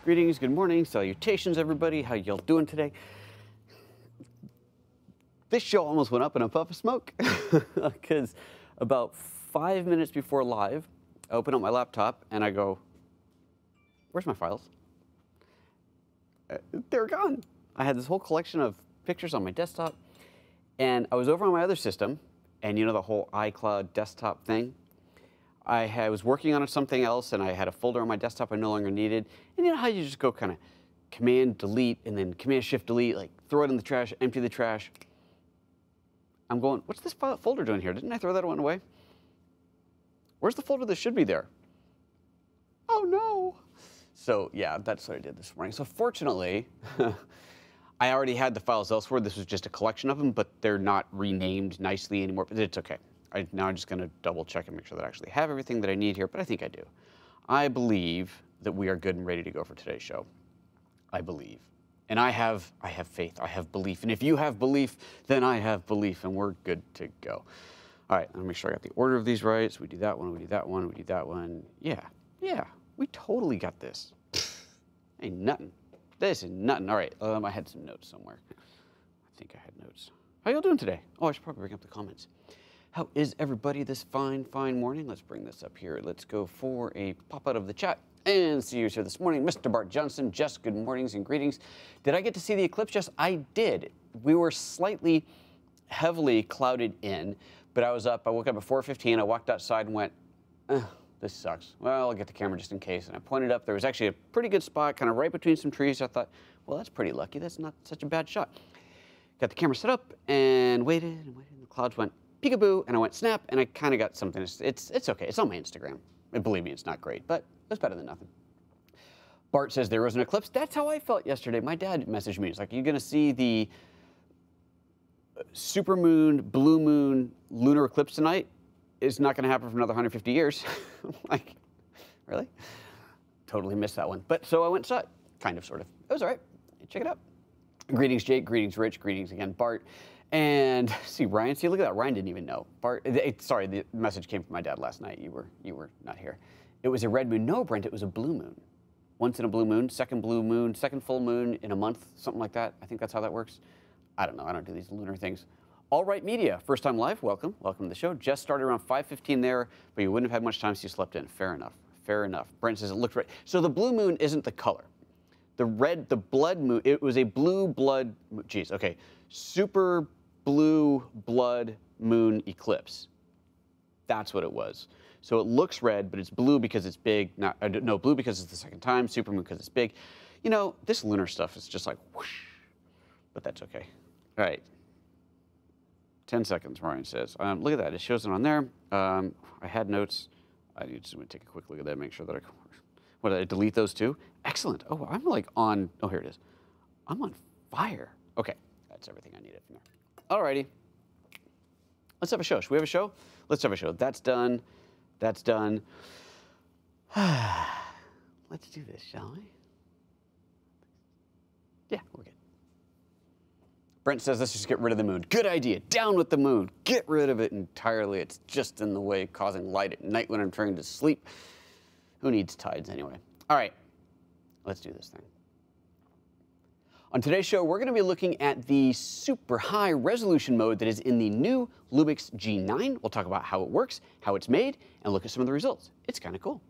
Greetings, good morning, salutations everybody. How y'all doing today? This show almost went up in a puff of smoke because about 5 minutes before live, I open up my laptop and I go, where's my files? They're gone. I had this whole collection of pictures on my desktop and I was over on my other system and you know the whole iCloud desktop thing? I was working on something else and I had a folder on my desktop I no longer needed. And you know how you just go kind of Command Delete and then Command Shift Delete, like throw it in the trash, empty the trash. I'm going, what's this folder doing here? Didn't I throw that one away? Where's the folder that should be there? Oh no. So yeah, that's what I did this morning. So fortunately, I already had the files elsewhere. This was just a collection of them, but they're not renamed nicely anymore, but it's okay. Now I'm just going to double check and make sure that I actually have everything that I need here, but I think I do. I believe that we are good and ready to go for today's show. I believe. And I have faith, I have belief. And if you have belief, then I have belief, and we're good to go. All right, let me make sure I got the order of these right. So we do that one, we do that one, we do that one. Yeah, we totally got this. Ain't nothing. This is nothing. All right, I had some notes somewhere. I think I had notes. How y'all doing today? Oh, I should probably bring up the comments. How is everybody this fine morning? Let's bring this up here. Let's go for a pop out of the chat and see who's here this morning. Mr. Bart Johnson, Jess, good mornings and greetings. Did I get to see the eclipse? Yes, I did. We were slightly heavily clouded in, but I was up. I woke up at 4:15. I walked outside and went, this sucks. Well, I'll get the camera just in case. And I pointed up. There was actually a pretty good spot, kind of right between some trees. I thought, well, that's pretty lucky. That's not such a bad shot. Got the camera set up and waited and waited. And the clouds went peekaboo, and I went snap, and I kind of got something. It's okay. It's on my Instagram. And believe me, it's not great, but it's better than nothing. Bart says there was an eclipse. That's how I felt yesterday. My dad messaged me. He's like, "Are you going to see the supermoon, blue moon, lunar eclipse tonight? It's not going to happen for another 150 years." I'm like, really? Totally missed that one. But so I went and saw it. Kind of, sort of. It was all right. Check it out. Greetings, Jake. Greetings, Rich. Greetings again, Bart. And see, Ryan, see, look at that. Ryan didn't even know. Bart, sorry, the message came from my dad last night. You were not here. It was a red moon. No, Brent, it was a blue moon. Once in a blue moon, second full moon in a month, something like that. I think that's how that works. I don't know. I don't do these lunar things. All Right Media, first time live. Welcome. Welcome to the show. Just started around 5:15 there, but you wouldn't have had much time, so you slept in. Fair enough. Fair enough. Brent says it looked right. So the blue moon isn't the color. The blood moon, it was a blue blood, geez, okay. Super blue blood moon eclipse. That's what it was. So it looks red, but it's blue because it's big. No, blue because it's the second time. Supermoon because it's big. You know, this lunar stuff is just like whoosh, but that's okay. All right. 10 seconds, Ryan says. Look at that. It shows it on there. I had notes. I just want to take a quick look at that, make sure that what, did I delete those too? Excellent. Oh, I'm like on, oh, here it is. I'm on fire. Okay, that's everything I needed from there. Alrighty. Let's have a show. Should we have a show? Let's have a show. That's done. That's done. Let's do this, shall we? Yeah, we're good. Brent says, let's just get rid of the moon. Good idea. Down with the moon. Get rid of it entirely. It's just in the way, causing light at night when I'm trying to sleep. Who needs tides anyway? All right, let's do this thing. On today's show, we're going to be looking at the super high resolution mode that is in the new LUMIX G9. We'll talk about how it works, how it's made, and look at some of the results. It's kind of cool.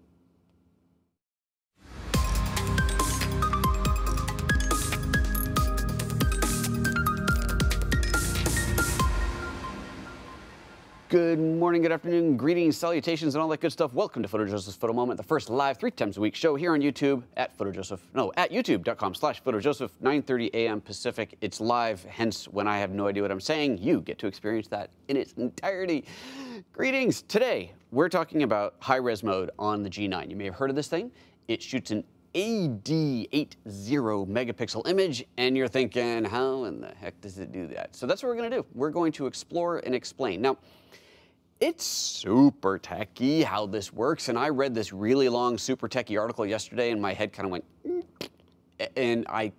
Good morning, good afternoon, greetings, salutations, and all that good stuff. Welcome to PhotoJoseph's Photo Moment, the first live 3 times a week show here on YouTube at youtube.com/PhotoJoseph, 9:30 a.m. Pacific. It's live, hence when I have no idea what I'm saying, you get to experience that in its entirety. Greetings. Today, we're talking about high-res mode on the G9. You may have heard of this thing. It shoots an AD80 megapixel image, and you're thinking, how in the heck does it do that? So that's what we're going to do. We're going to explore and explain. Now, it's super techy how this works, and I read this really long super techy article yesterday, and my head kind of went, and I'm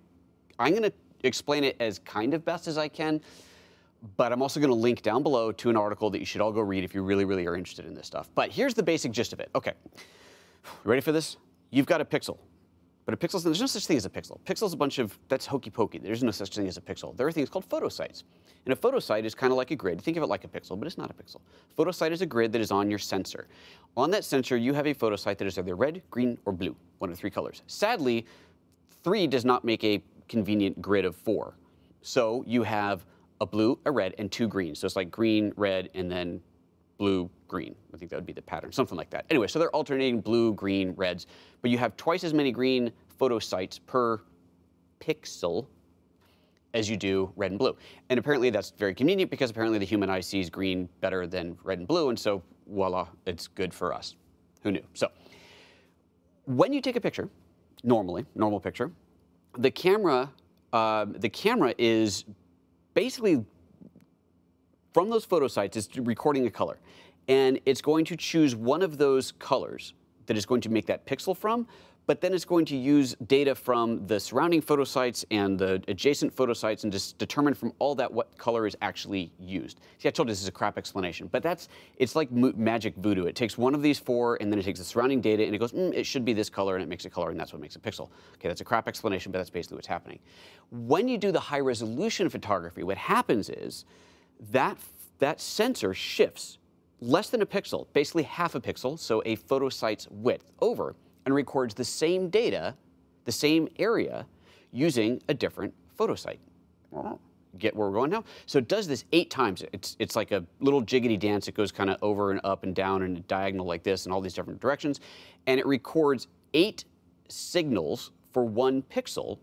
going to explain it as kind of best as I can, but I'm also going to link down below to an article that you should all go read if you really, really are interested in this stuff. But here's the basic gist of it. Okay, you ready for this? You've got a pixel. but a pixel, there's no such thing as a pixel. Pixel's a bunch of, that's hokey pokey. There's no such thing as a pixel. There are things called photosites. And a photosite is kind of like a grid. Think of it like a pixel, but it's not a pixel. Photosite is a grid that is on your sensor. On that sensor, you have a photosite that is either red, green, or blue, one of the 3 colors. Sadly, 3 does not make a convenient grid of 4. So you have a blue, a red, and 2 greens. So it's like green, red, and then blue, green. I think that would be the pattern, something like that. Anyway, so they're alternating blue, green, reds, but you have twice as many green photosites per pixel as you do red and blue. And apparently that's very convenient because apparently the human eye sees green better than red and blue, and so voila, it's good for us. Who knew? So when you take a picture, normal picture, the camera is basically, from those photosites, it's recording a color. And it's going to choose one of those colors that it's going to make that pixel from, but then it's going to use data from the surrounding photosites and the adjacent photosites and just determine from all that what color is actually used. See, I told you this is a crap explanation, but it's like magic voodoo. It takes one of these 4, and then it takes the surrounding data, and it goes, it should be this color, and it makes a color, and that's what makes a pixel. Okay, that's a crap explanation, but that's basically what's happening. When you do the high-resolution photography, what happens is that sensor shifts less than a pixel, basically half a pixel, so a photosite's width, over, and records the same data, the same area, using a different photosite. Get where we're going now? So it does this 8 times. It's like a little jiggity dance. It goes kind of over and up and down and diagonal like this in all these different directions. And it records 8 signals for 1 pixel.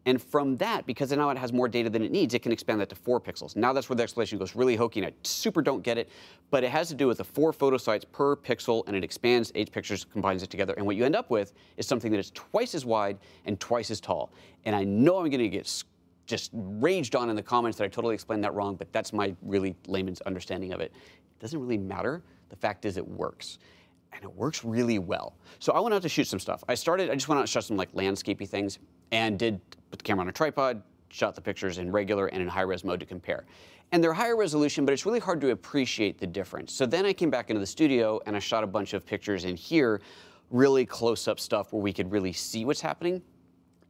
And from that, because now it has more data than it needs, it can expand that to 4 pixels. Now that's where the explanation goes really hokey, and I super don't get it, but it has to do with the 4 photosites per pixel, and it expands 8 pictures, combines it together, and what you end up with is something that is twice as wide and twice as tall. And I know I'm going to get just raged on in the comments that I totally explained that wrong, but that's my really layman's understanding of it. It doesn't really matter. The fact is it works. And it works really well. So I went out to shoot some stuff. I just went out and shot some like landscapey things and put the camera on a tripod, shot the pictures in regular and in high-res mode to compare. And they're higher resolution, but it's really hard to appreciate the difference. So then I came back into the studio and I shot a bunch of pictures in here, really close-up stuff where we could really see what's happening.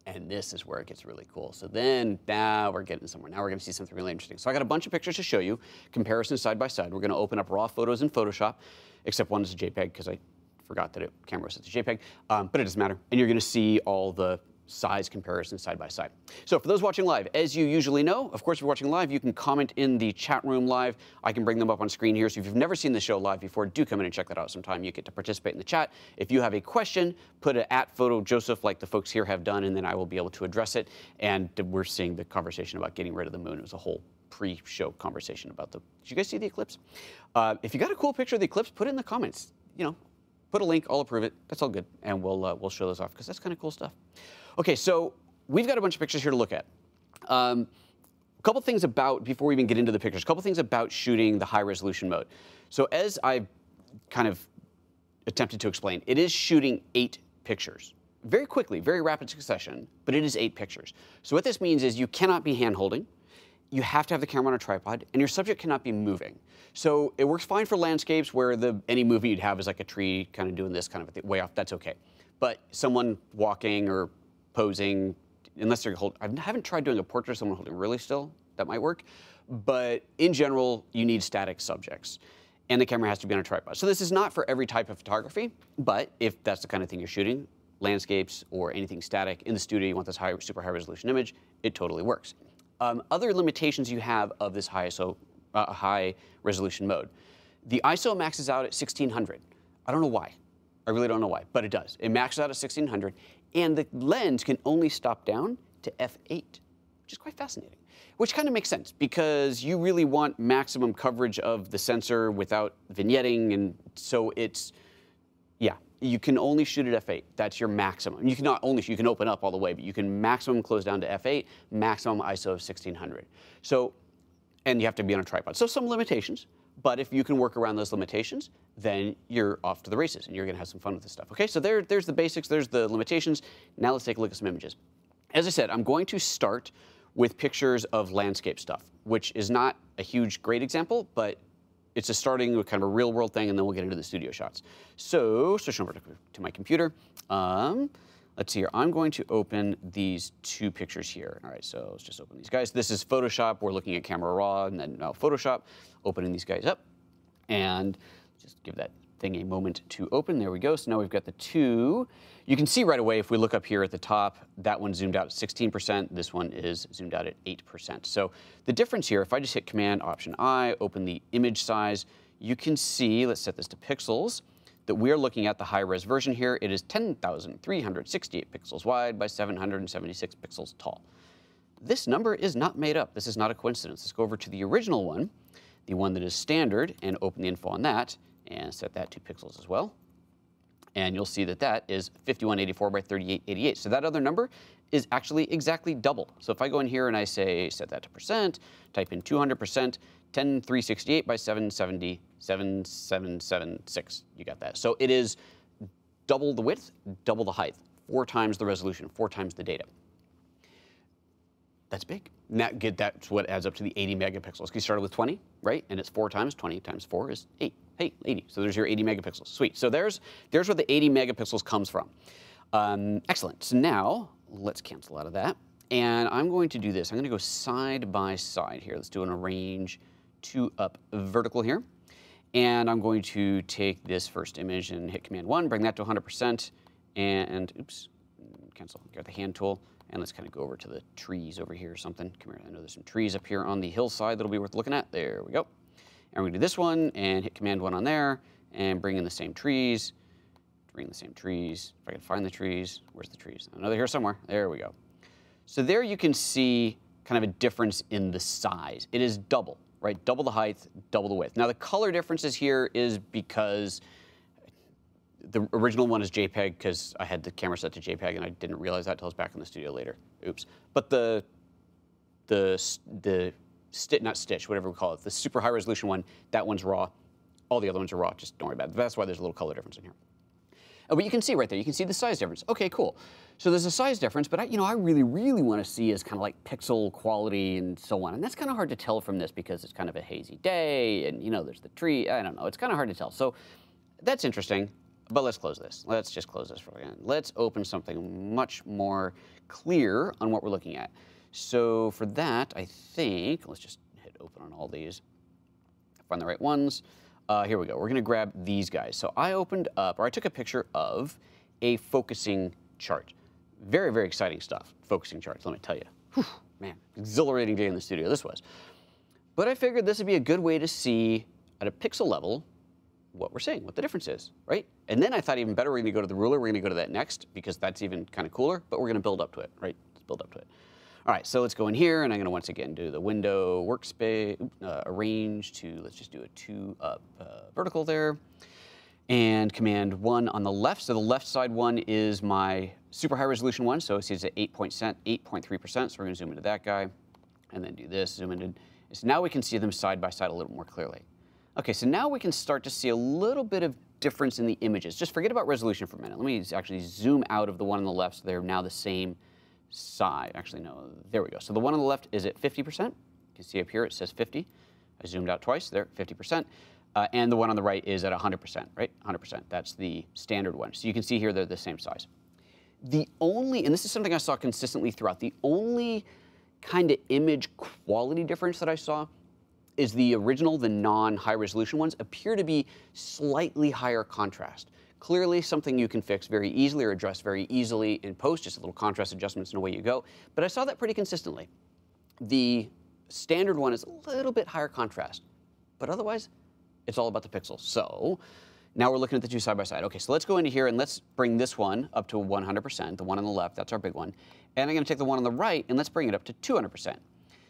And this is where it gets really cool. So then, now we're getting somewhere. Now we're going to see something really interesting. So I got a bunch of pictures to show you, comparisons side by side. We're going to open up raw photos in Photoshop, except one is a JPEG because I forgot that camera was a JPEG, but it doesn't matter. And you're going to see all the size comparisons side by side. So for those watching live, as you usually know, of course, if you're watching live, you can comment in the chat room live. I can bring them up on screen here. So if you've never seen the show live before, do come in and check that out sometime. You get to participate in the chat. If you have a question, put it at PhotoJoseph like the folks here have done, and then I will be able to address it. And we're seeing the conversation about getting rid of the moon. It was a whole pre-show conversation about did you guys see the eclipse? If you got a cool picture of the eclipse, put it in the comments. You know, put a link, I'll approve it. That's all good. And we'll show those off because that's kind of cool stuff. Okay, so we've got a bunch of pictures here to look at. A couple things before we even get into the pictures, a couple things about shooting the high resolution mode. So as I kind of attempted to explain, it is shooting 8 pictures. Very quickly, very rapid succession, but it is 8 pictures. So what this means is you cannot be hand holding. You have to have the camera on a tripod, and your subject cannot be moving. So it works fine for landscapes where any movie you'd have is like a tree kind of doing this kind of way off. That's okay. But someone walking or posing, unless they're I haven't tried doing a portrait of someone holding really still. That might work. But in general, you need static subjects. And the camera has to be on a tripod. So this is not for every type of photography, but if that's the kind of thing you're shooting, landscapes or anything static in the studio, you want this super high resolution image, it totally works. Other limitations you have of this high resolution mode. The ISO maxes out at 1600. I don't know why. I really don't know why, but it does. It maxes out at 1600, and the lens can only stop down to f8, which is quite fascinating. Which kind of makes sense, because you really want maximum coverage of the sensor without vignetting, and so yeah, you can only shoot at f8. That's your maximum. You can open up all the way, but you can maximum close down to f8, maximum ISO of 1600. So, and you have to be on a tripod. So some limitations. But if you can work around those limitations, then you're off to the races, and you're going to have some fun with this stuff. Okay, so there's the basics, there's the limitations. Now let's take a look at some images. As I said, I'm going to start with pictures of landscape stuff, which is not a huge, great example, but it's a starting with kind of a real-world thing, and then we'll get into the studio shots. So switch over to my computer. let's see here. I'm going to open these two pictures here. All right, so let's just open these guys. This is Photoshop. We're looking at Camera Raw, and then now Photoshop, opening these guys up. And just give that thing a moment to open. There we go. So now we've got the two. You can see right away if we look up here at the top, that one zoomed out at 16%. This one is zoomed out at 8%. So the difference here, if I just hit Command Option I, open the image size, you can see, let's set this to pixels, that we're looking at the high-res version here. It is 10,368 pixels wide by 776 pixels tall. This number is not made up. This is not a coincidence. Let's go over to the original one, the one that is standard, and open the info on that, and set that to pixels as well. And you'll see that that is 5184 by 3888. So that other number is actually exactly double. So if I go in here and I say, set that to percent, type in 200%, 10,368 by 776. You got that. So it is double the width, double the height, 4 times the resolution, 4 times the data. That's big. That's what adds up to the 80 megapixels. You started with 20, right? And it's 4 times 20 times 4 is 8. Hey, 80. So there's your 80 megapixels. Sweet. So there's where the 80 megapixels comes from. Excellent. So now let's cancel out of that. And I'm going to do this. I'm going to go side by side here. Let's do an arrange to up vertical here. And I'm going to take this first image and hit Command 1, bring that to 100%. And oops, cancel. Get the hand tool. And let's kind of go over to the trees over here or something. Come here. I know there's some trees up here on the hillside that'll be worth looking at. There we go. And we're going to do this one and hit Command 1 on there and bring in the same trees. Bring the same trees. If I can find the trees. Where's the trees? I know they're here somewhere. There we go. So there you can see kind of a difference in the size. It is double, right? Double the height, double the width. Now the color differences here is because the original one is JPEG because I had the camera set to JPEG and I didn't realize that until I was back in the studio later. Oops. But not Stitch, whatever we call it, the super high resolution one, that one's raw. All the other ones are raw. Just don't worry about it. That's why there's a little color difference in here. Oh, but you can see right there. You can see the size difference. Okay, cool. So there's a size difference, but I really, really want to see is kind of like pixel quality and so on. And that's kind of hard to tell from this because it's kind of a hazy day and, there's the tree. I don't know. It's kind of hard to tell. So that's interesting. But let's close this. Let's just close this for a second. Let's open something much more clear on what we're looking at. So for that, I think, let's just hit open on all these. Find the right ones. Here we go. We're going to grab these guys. So I took a picture of a focusing chart. Very, very exciting stuff, focusing charts, let me tell you. Whew, man, exhilarating day in the studio this was. But I figured this would be a good way to see at a pixel level what we're seeing, what the difference is, right? And then I thought even better, we're going to go to the ruler. We're going to go to that next because that's even kind of cooler, but we're going to build up to it, right? Let's build up to it. All right, so let's go in here, and I'm going to once again do the window workspace, arrange to, let's just do a 2 up vertical there, and Command 1 on the left. So the left side one is my super high resolution one, so it sees at 8.3%, so we're going to zoom into that guy, and then do this, zoom into. So now we can see them side by side a little more clearly. Okay, so now we can start to see a little bit of difference in the images. Just forget about resolution for a minute. Let me actually zoom out of the one on the left so they're now the same side. Actually, no, there we go. So the one on the left is at 50%. You can see up here it says 50. I zoomed out twice there, 50%. And the one on the right is at 100%, right? 100%. That's the standard one. So you can see here they're the same size. The only, and this is something I saw consistently throughout, the only kind of image quality difference that I saw is the original, the non-high resolution ones appear to be slightly higher contrast. Clearly something you can fix very easily or address very easily in post, just a little contrast adjustments and away you go. But I saw that pretty consistently. The standard one is a little bit higher contrast, but otherwise it's all about the pixels. So now we're looking at the two side by side. Okay, so let's go into here and let's bring this one up to 100%, the one on the left, that's our big one. And I'm gonna take the one on the right and let's bring it up to 200%.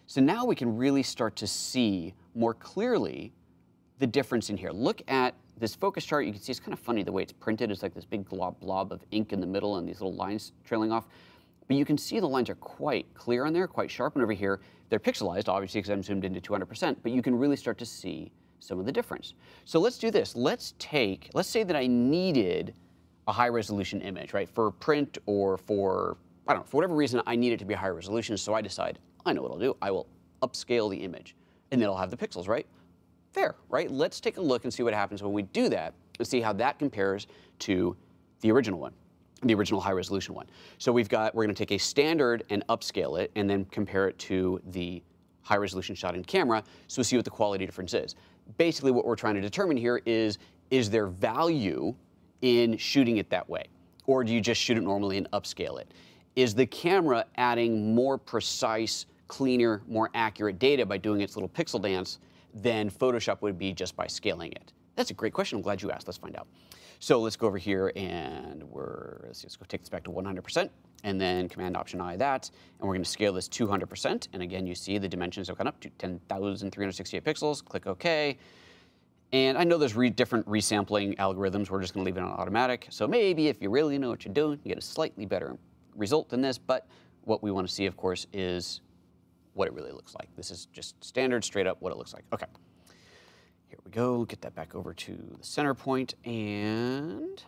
So now we can really start to see more clearly the difference in here. Look at this focus chart. You can see it's kind of funny the way it's printed. It's like this big blob of ink in the middle and these little lines trailing off. But you can see the lines are quite clear on there, quite sharp. And over here, they're pixelized, obviously, because I'm zoomed into 200%. But you can really start to see some of the difference. So let's do this. Let's say that I needed a high resolution image, right? For print or for, I don't know, for whatever reason, I need it to be high resolution. So I decide, I know what I'll do. I will upscale the image. And then I'll have the pixels, right? There, right? Let's take a look and see what happens when we do that and see how that compares to the original one. the original high resolution one. So we're going to take a standard and upscale it and then compare it to the high resolution shot in camera, so we'll see what the quality difference is. Basically what we're trying to determine here is there value in shooting it that way? Or do you just shoot it normally and upscale it? Is the camera adding more precise, cleaner, more accurate data by doing its little pixel dance than Photoshop would be just by scaling it? That's a great question. I'm glad you asked. Let's find out. So let's go over here and let's go take this back to 100%, and then Command-Option-I that, and we're going to scale this 200%. And again, you see the dimensions have gone up to 10,368 pixels. Click OK. And I know there's different resampling algorithms. We're just going to leave it on automatic. So maybe if you really know what you're doing, you get a slightly better result than this. But what we want to see, of course, is what it really looks like. This is just standard, straight up what it looks like. OK. Here we go. Get that back over to the center point. And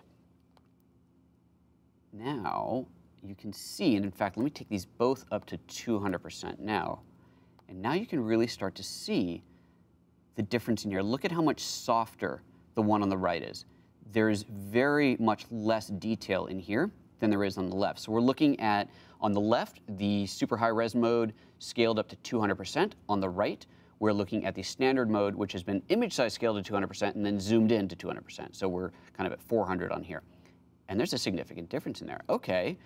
now you can see, and in fact, let me take these both up to 200% now. And now you can really start to see the difference in here. Look at how much softer the one on the right is. There's very much less detail in here than there is on the left. So we're looking at, on the left, the super high res mode scaled up to 200%. On the right, we're looking at the standard mode, which has been image size scaled to 200% and then zoomed in to 200%. So we're kind of at 400 on here. And there's a significant difference in there. Okay,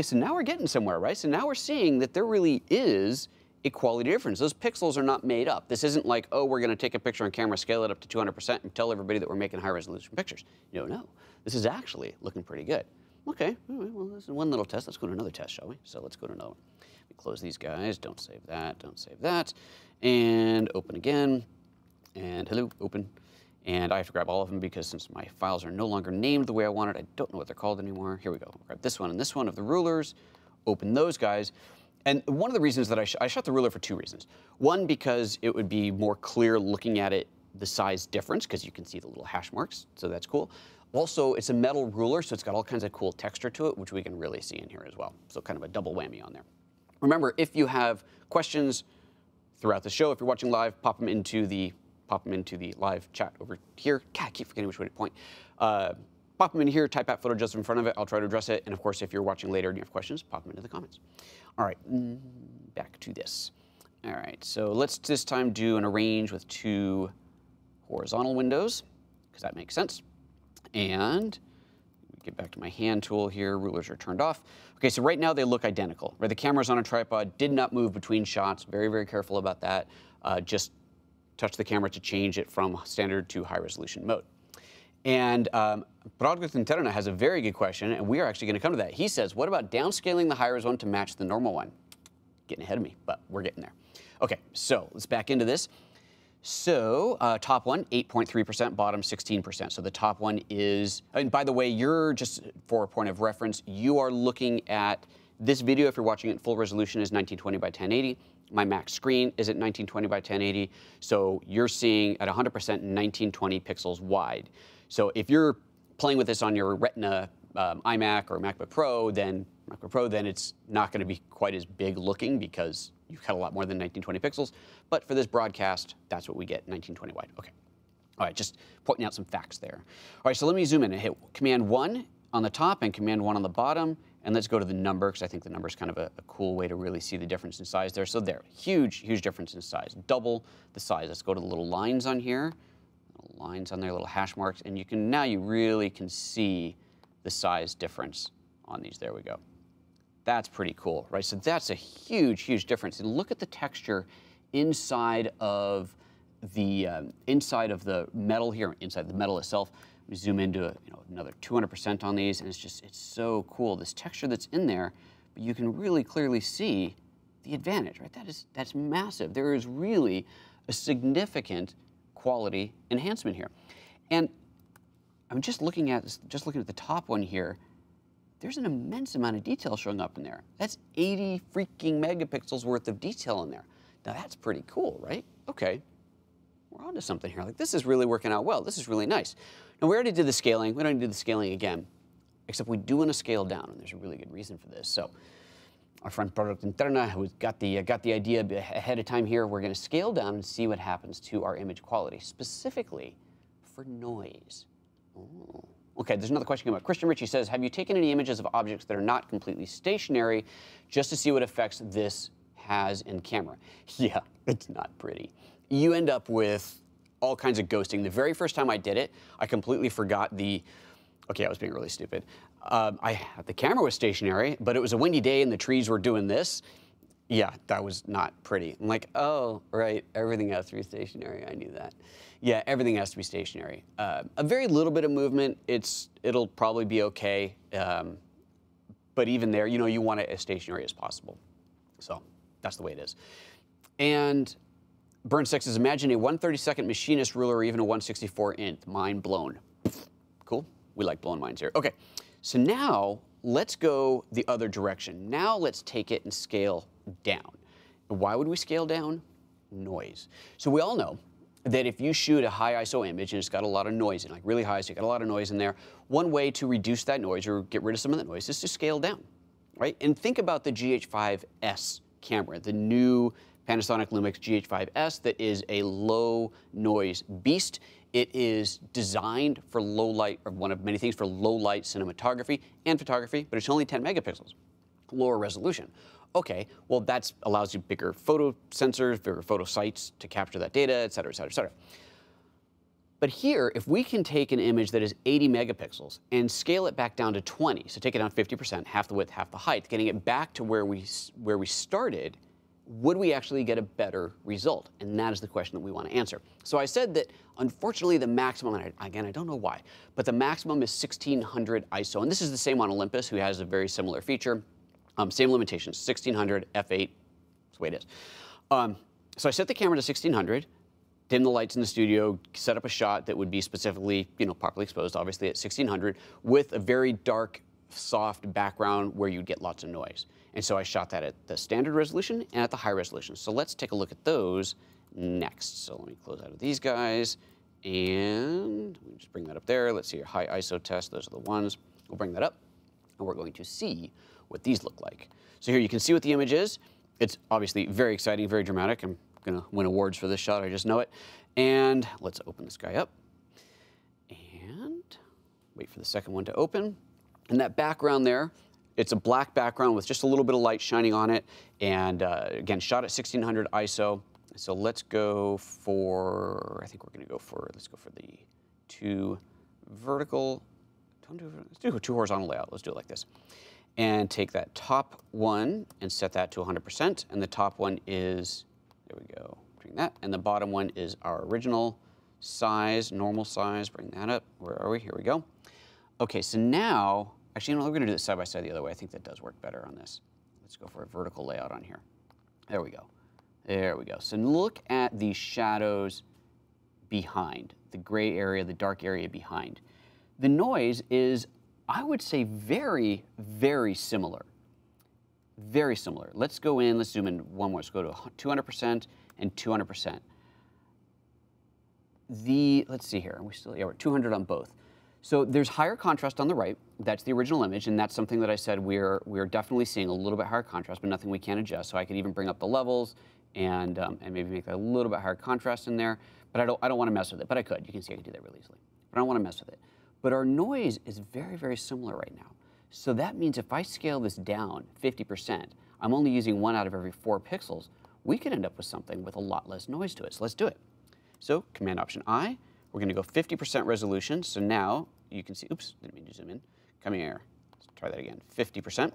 so now we're getting somewhere, right? So now we're seeing that there really is a quality difference. Those pixels are not made up. This isn't like, oh, we're going to take a picture on camera, scale it up to 200%, and tell everybody that we're making high-resolution pictures. No. This is actually looking pretty good. Okay, well, this is one little test. Let's go to another test, shall we? So let's go to another one. Let me close these guys. Don't save that. Don't save that. And open again. And hello, open. And I have to grab all of them because since my files are no longer named the way I wanted, I don't know what they're called anymore. Here we go. Grab this one and this one of the rulers. Open those guys. And one of the reasons that I shot the ruler for two reasons. One, because it would be more clear looking at it, the size difference, because you can see the little hash marks, so that's cool. Also, it's a metal ruler, so it's got all kinds of cool texture to it, which we can really see in here as well. So kind of a double whammy on there. Remember, if you have questions throughout the show, if you're watching live, pop them into the live chat over here. God, I keep forgetting which way to point. Pop them in here, type out PhotoJoseph in front of it. I'll try to address it. And of course, if you're watching later and you have questions, pop them into the comments. All right, back to this. All right, so let's this time do an arrange with two horizontal windows, because that makes sense. And get back to my hand tool here. Rulers are turned off. Okay, so right now they look identical. Right, the camera's on a tripod, did not move between shots. Very, very careful about that. Just touch the camera to change it from standard to high resolution mode. And Interna has a very good question, and we are actually going to come to that. He says, what about downscaling the high-res one to match the normal one? Getting ahead of me, but we're getting there. Okay, so let's back into this. So top one, 8.3%, bottom 16%. So the top one is, and by the way, you're just for a point of reference, you are looking at this video, if you're watching it in full resolution, is 1920 by 1080. My max screen is at 1920 by 1080. So you're seeing at 100% 1920 pixels wide. So if you're playing with this on your Retina iMac or MacBook Pro, then it's not going to be quite as big looking because you've got a lot more than 1920 pixels. But for this broadcast, that's what we get, 1920 wide. Okay. All right, just pointing out some facts there. All right, so let me zoom in and hit Command-1 on the top and Command-1 on the bottom. And let's go to the number, because I think the number is kind of a cool way to really see the difference in size there. So there, huge difference in size. Double the size. Let's go to the little lines on here. Little lines on there, little hash marks. And you can, now you really can see the size difference on these. There we go. That's pretty cool, right? So that's a huge difference. And look at the texture inside of the metal here, inside the metal itself. We zoom into another 200% on these, and it's so cool. This texture that's in there, but you can really clearly see the advantage, right? That's massive. There is really a significant quality enhancement here. And I'm just looking at the top one here. There's an immense amount of detail showing up in there. That's 80 freaking megapixels worth of detail in there. Now that's pretty cool, right? Okay. We're onto something here. Like, this is really working out well. This is really nice. Now, we already did the scaling. We don't need to do the scaling again, except we do want to scale down, and there's a really good reason for this. So our friend Product Interna, who's got the idea ahead of time here, we're going to scale down and see what happens to our image quality, specifically for noise. Oh, Okay, there's another question coming up. Christian Ritchie says, have you taken any images of objects that are not completely stationary just to see what effects this has in camera? Yeah, it's not pretty. You end up with all kinds of ghosting. The very first time I did it, I completely forgot okay, I was being really stupid. The camera was stationary, but it was a windy day and the trees were doing this. Yeah, that was not pretty. I'm like, oh, right, everything has to be stationary. I knew that. Yeah, everything has to be stationary. A very little bit of movement, it'll probably be okay. But even there, you want it as stationary as possible. So that's the way it is. And Burn6 says, imagine a 1/32 machinist ruler or even a 1/64 inch. Mind blown. Cool. We like blowing minds here. Okay, so now let's go the other direction. Now let's take it and scale down. Why would we scale down? Noise. So we all know that if you shoot a high ISO image and it's got a lot of noise in, like really high, so you got a lot of noise in there, one way to reduce that noise or get rid of some of that noise is to scale down, right? And think about the GH5S camera, the new Panasonic LUMIX GH5S that is a low noise beast. It is designed for low light, or one of many things, for low light cinematography and photography, but it's only 10 megapixels, lower resolution. Okay, well that allows you bigger photo sensors, bigger photo sites to capture that data, et cetera, et cetera, et cetera. But here, if we can take an image that is 80 megapixels and scale it back down to 20, so take it down 50%, half the width, half the height, getting it back to where we started, would we actually get a better result? And that is the question that we want to answer. So I said that, unfortunately, the maximum, and again, I don't know why, but the maximum is 1600 ISO. And this is the same on Olympus, who has a very similar feature. Same limitations, 1600, f8, that's the way it is. So I set the camera to 1600, dim the lights in the studio, set up a shot that would be specifically, properly exposed, obviously at 1600, with a very dark, soft background where you'd get lots of noise. And so I shot that at the standard resolution and at the high resolution. So let's take a look at those next. So let me close out of these guys, and let me just bring that up there. Let's see your high ISO test. Those are the ones. We'll bring that up, and we're going to see what these look like. So here you can see what the image is. It's obviously very exciting, very dramatic. I'm going to win awards for this shot. I just know it. And let's open this guy up and wait for the second one to open. And that background there, it's a black background with just a little bit of light shining on it. And again, shot at 1600 ISO. So let's go for, I think we're going to go for, let's go for the two vertical, let's do a two horizontal layout. Let's do it like this. And take that top one and set that to 100%. And the top one is, there we go, bring that. And the bottom one is our original size, normal size. Bring that up. Where are we? Here we go. Okay, so now, actually, we're going to do this side by side the other way. I think that does work better on this. Let's go for a vertical layout on here. There we go. There we go. So look at the shadows behind, the gray area, the dark area behind. The noise is, I would say, very, very similar. Very similar. Let's go in, let's zoom in one more. Let's go to 200% and 200%. Let's see here, we're 200 on both. So there's higher contrast on the right. That's the original image, and that's something that I said we're definitely seeing a little bit higher contrast, but nothing we can't adjust. So I could even bring up the levels and maybe make that a little bit higher contrast in there. But I don't want to mess with it. But I could. You can see I could do that really easily. But I don't want to mess with it. But our noise is very, very similar right now. So that means if I scale this down 50%, I'm only using 1 out of every 4 pixels, we could end up with something with a lot less noise to it. So let's do it. So Command Option I, we're going to go 50% resolution. So now you can see, oops, didn't mean to zoom in. Come here. Let's try that again. 50%.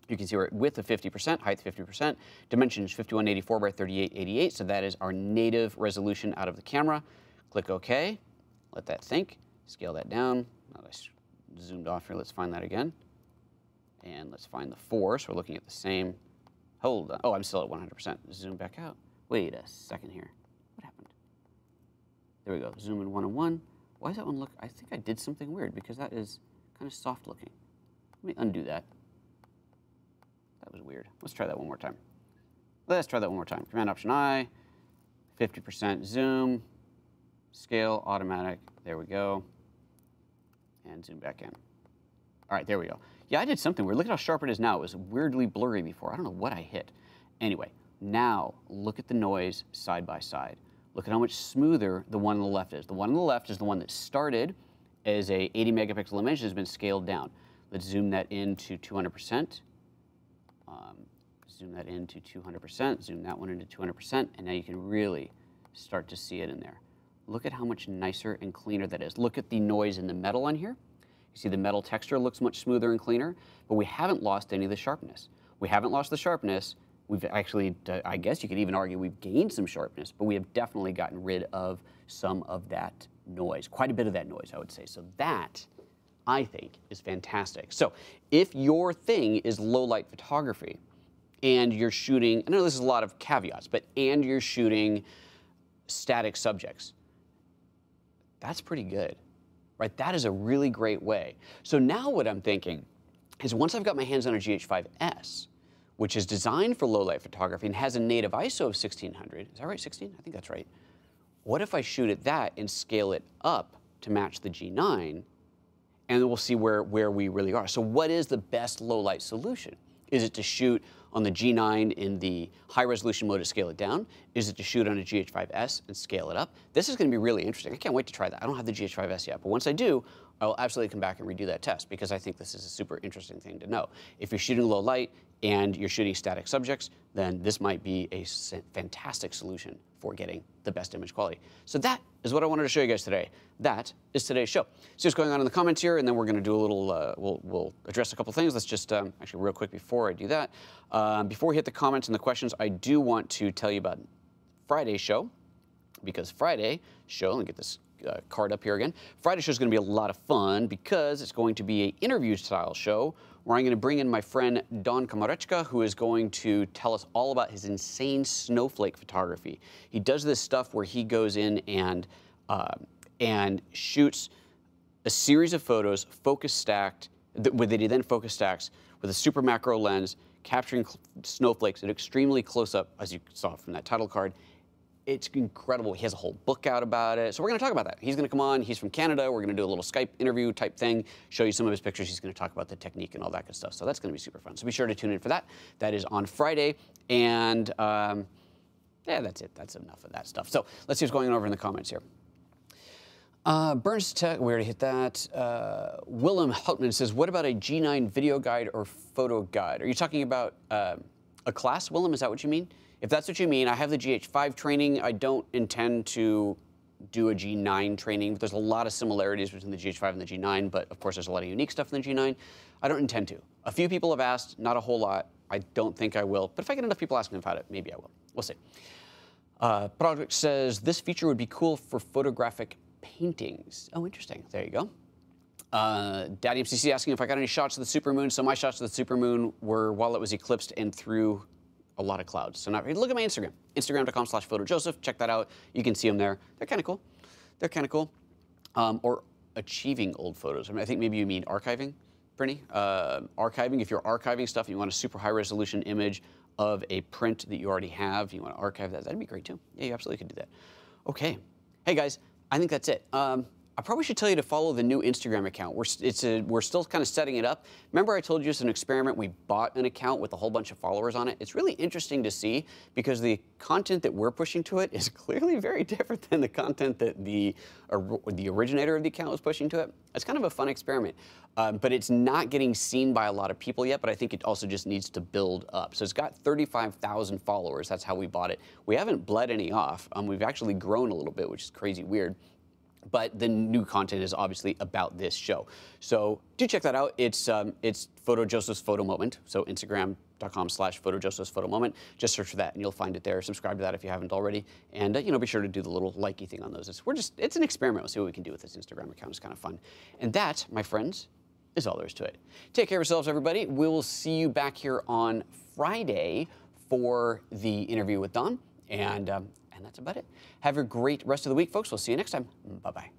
You can see we're at width of 50%, height 50%, dimensions 5184 by 3888. So that is our native resolution out of the camera. Click OK. Let that think. Scale that down. Now I zoomed off here. Let's find that again. And let's find the 4. So we're looking at the same. Hold on. Oh, I'm still at 100%. Zoom back out. Wait a second here. What happened? There we go. Zoom in 101. Why does that one look? I think I did something weird because that is kind of soft looking. Let me undo that. That was weird. Let's try that one more time. Let's try that one more time. Command Option I, 50% zoom, scale, automatic. There we go. And zoom back in. All right, there we go. Yeah, I did something weird. Look at how sharp it is now. It was weirdly blurry before. I don't know what I hit. Anyway, now look at the noise side by side. Look at how much smoother the one on the left is. The one on the left is the one that started is a 80 megapixel image that has been scaled down. Let's zoom that into 200%. Zoom that into 200%, zoom that one into 200%, and now you can really start to see it in there. Look at how much nicer and cleaner that is. Look at the noise in the metal on here. You see the metal texture looks much smoother and cleaner, but we haven't lost any of the sharpness. We haven't lost the sharpness. We've actually, I guess you could even argue we've gained some sharpness, but we have definitely gotten rid of some of that noise, quite a bit of that noise, I would say. So that, I think, is fantastic. So if your thing is low light photography, and you're shooting, I know this is a lot of caveats, but and you're shooting static subjects, that's pretty good, right? That is a really great way. So now what I'm thinking is once I've got my hands on a GH5S, which is designed for low light photography and has a native ISO of 1600, is that right, 16? I think that's right. What if I shoot at that and scale it up to match the G9, and then we'll see where we really are. So what is the best low light solution? Is it to shoot on the G9 in the high resolution mode to scale it down? Is it to shoot on a GH5S and scale it up? This is going to be really interesting. I can't wait to try that. I don't have the GH5S yet, but once I do, I'll absolutely come back and redo that test because I think this is a super interesting thing to know. If you're shooting low light and you're shooting static subjects, then this might be a fantastic solution for getting the best image quality. So that is what I wanted to show you guys today. That is today's show. See what's going on in the comments here, and then we're going to do a little, we'll address a couple things. Let's just, actually real quick before I do that, before we hit the comments and the questions, I do want to tell you about Friday's show, because Friday show, let me get this card up here again. Friday show is going to be a lot of fun because it's going to be an interview style show where I'm going to bring in my friend Don Komarechka, who is going to tell us all about his insane snowflake photography. He does this stuff where he goes in and shoots a series of photos focus stacked, that he then focus stacks with a super macro lens, capturing snowflakes at extremely close up, as you saw from that title card. It's incredible. He has a whole book out about it. So we're going to talk about that. He's going to come on. He's from Canada. We're going to do a little Skype interview type thing, show you some of his pictures. He's going to talk about the technique and all that good stuff. So that's going to be super fun. So be sure to tune in for that. That is on Friday. And yeah, that's it. That's enough of that stuff. So let's see what's going on over in the comments here. Burns Tech, we already hit that. Willem Houtman says, what about a G9 video guide or photo guide? Are you talking about a class, Willem? Is that what you mean? If that's what you mean, I have the GH5 training. I don't intend to do a G9 training, but there's a lot of similarities between the GH5 and the G9, but of course there's a lot of unique stuff in the G9. I don't intend to. A few people have asked, not a whole lot. I don't think I will, but if I get enough people asking about it, maybe I will. We'll see. Project says, this feature would be cool for photographic paintings. Oh, interesting. There you go. Daddy MCC asking if I got any shots of the supermoon. So my shots of the supermoon were while it was eclipsed and through a lot of clouds. So now look at my Instagram, instagram.com/PhotoJoseph. Check that out. You can see them there. They're kind of cool. They're kind of cool. Or achieving old photos. I mean, I think maybe you mean archiving, Brittany. Archiving, if you're archiving stuff and you want a super high resolution image of a print that you already have, you want to archive that, that'd be great too. Yeah, you absolutely could do that. Okay. Hey guys, I think that's it. I probably should tell you to follow the new Instagram account. We're still kind of setting it up. Remember I told you it's an experiment. We bought an account with a whole bunch of followers on it. It's really interesting to see because the content that we're pushing to it is clearly very different than the content that the originator of the account was pushing to it. It's kind of a fun experiment. But it's not getting seen by a lot of people yet, but I think it also just needs to build up. So it's got 35,000 followers. That's how we bought it. We haven't bled any off. We've actually grown a little bit, which is crazy weird. But the new content is obviously about this show. So do check that out. It's PhotoJoseph's Photo Moment. So Instagram.com/PhotoJoseph's Photo Moment. Just search for that and you'll find it there. Subscribe to that if you haven't already. And you know, be sure to do the little likey thing on those. It's an experiment. We'll see what we can do with this Instagram account. It's kind of fun. And that, my friends, is all there is to it. Take care of yourselves, everybody. We will see you back here on Friday for the interview with Don. And that's about it. Have a great rest of the week, folks. We'll see you next time. Bye-bye.